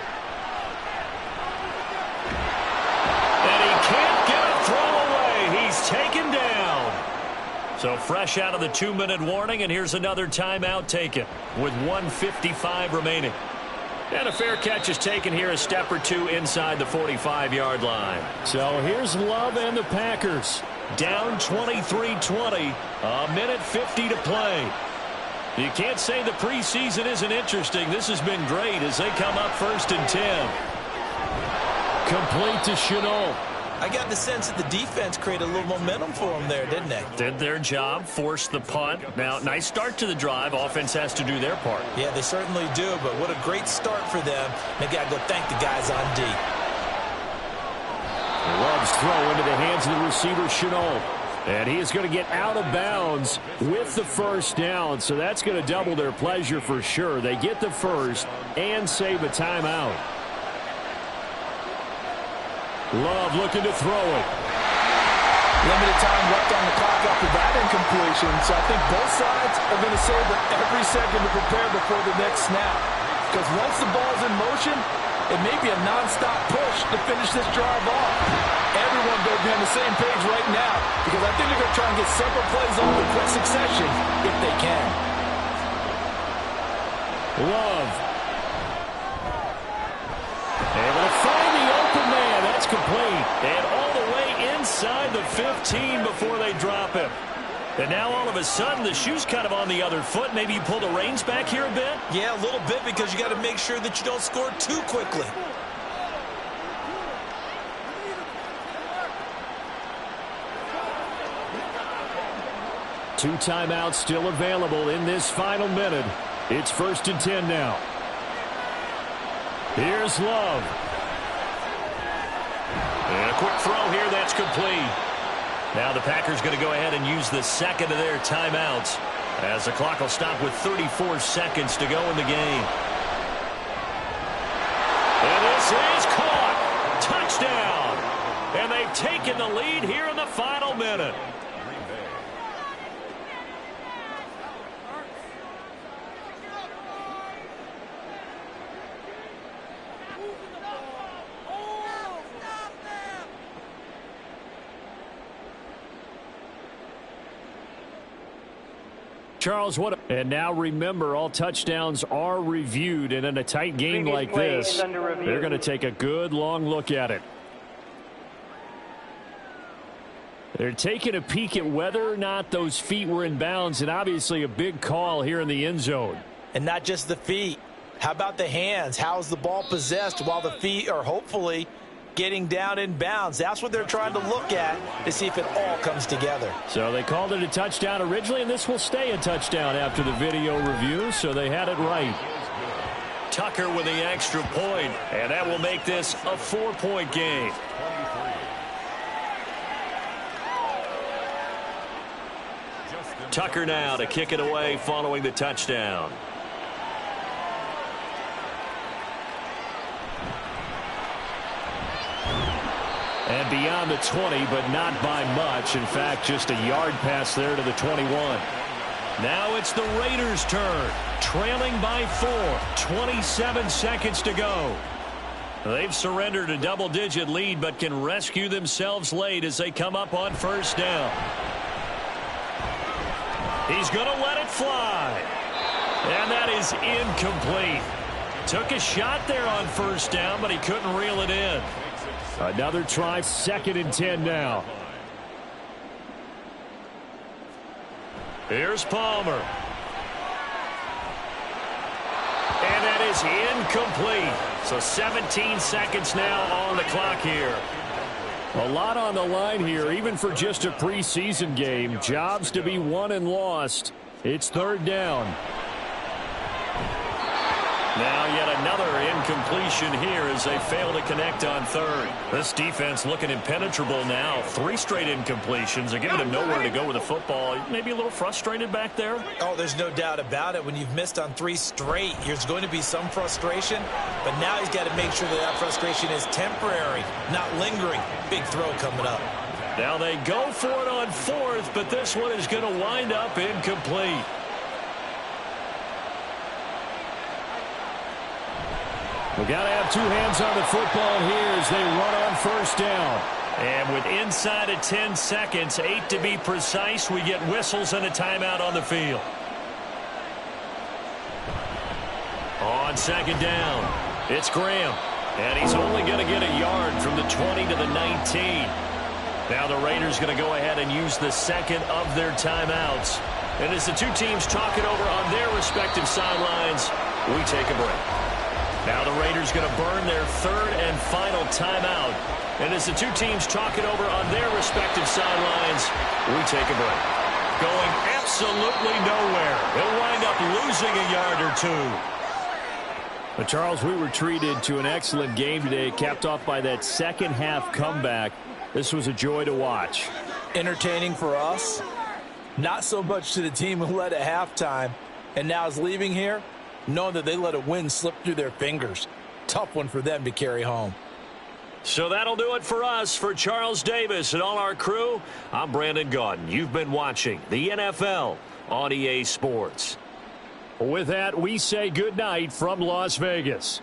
And he can't get a throw away. He's taken down. So fresh out of the 2-minute warning, and here's another timeout taken with 1:55 remaining. And a fair catch is taken here, a step or two inside the 45-yard line. So here's Love and the Packers. Down 23-20, a minute 50 to play. You can't say the preseason isn't interesting. This has been great as they come up 1st and 10. Complete to Chenault. I got the sense that the defense created a little momentum for them there, didn't they? Did their job, forced the punt. Now, nice start to the drive. Offense has to do their part. Yeah, they certainly do, but what a great start for them. They got to go thank the guys on D. Love's throw into the hands of the receiver, Chenault. And he is going to get out of bounds with the first down, so that's going to double their pleasure for sure. They get the first and save a timeout. Love looking to throw it. Limited time left on the clock after that incompletion, so I think both sides are going to savor every second to prepare before the next snap. Because once the ball's in motion, it may be a nonstop push to finish this drive off. Everyone better be on the same page right now because I think they're going to try and get several plays off in quick succession if they can. Love. Able to find the open man. That's complete. And all the way inside the 15 before they drop him. And now all of a sudden the shoe's kind of on the other foot. Maybe you pull the reins back here a bit? Yeah, a little bit because you got to make sure that you don't score too quickly. Two timeouts still available in this final minute. It's 1st and 10 now. Here's Love. And a quick throw here, that's complete. Now the Packers going to go ahead and use the second of their timeouts as the clock will stop with 34 seconds to go in the game. And this is caught. Touchdown. And they've taken the lead here in the final minute. Charles, and now remember, all touchdowns are reviewed, and in a tight game like this, they're going to take a good long look at it. They're taking a peek at whether or not those feet were in bounds, and obviously a big call here in the end zone. And not just the feet. How about the hands? How's the ball possessed while the feet are hopefully getting down in bounds. That's what they're trying to look at to see if it all comes together. So they called it a touchdown originally, and this will stay a touchdown after the video review, so they had it right. Tucker with the extra point, and that will make this a 4-point game. Tucker now to kick it away following the touchdown. And beyond the 20, but not by much. In fact, just a yard pass there to the 21. Now it's the Raiders' turn. Trailing by 4. 27 seconds to go. They've surrendered a double-digit lead, but can rescue themselves late as they come up on first down. He's going to let it fly. And that is incomplete. Took a shot there on first down, but he couldn't reel it in. Another try, 2nd and 10 now. Here's Palmer. And that is incomplete. So 17 seconds now on the clock here. A lot on the line here, even for just a preseason game. Jobs to be won and lost. It's 3rd down. Now yet another incompletion here as they fail to connect on 3rd. This defense looking impenetrable now. 3 straight incompletions. They're giving him nowhere to go with the football. Maybe a little frustrated back there? Oh, there's no doubt about it. When you've missed on 3 straight, there's going to be some frustration. But now he's got to make sure that that frustration is temporary, not lingering. Big throw coming up. Now they go for it on 4th, but this one is going to wind up incomplete. We got to have 2 hands on the football here as they run on first down. And with inside of 10 seconds, 8 to be precise, we get whistles and a timeout on the field. On 2nd down, it's Graham. And he's only going to get a yard from the 20 to the 19. Now the Raiders going to go ahead and use the 2nd of their timeouts. And as the 2 teams talk it over on their respective sidelines, we take a break. Now the Raiders going to burn their 3rd and final timeout. And as the 2 teams talk it over on their respective sidelines, we take a break. Going absolutely nowhere. They'll wind up losing a yard or 2. But Charles, we were treated to an excellent game today, capped off by that second half comeback. This was a joy to watch. Entertaining for us. Not so much to the team who led at halftime and now is leaving here, knowing that they let a win slip through their fingers. Tough one for them to carry home. So that'll do it for us. For Charles Davis and all our crew, I'm Brandon Gaudin. You've been watching the NFL on EA Sports. With that, we say good night from Las Vegas.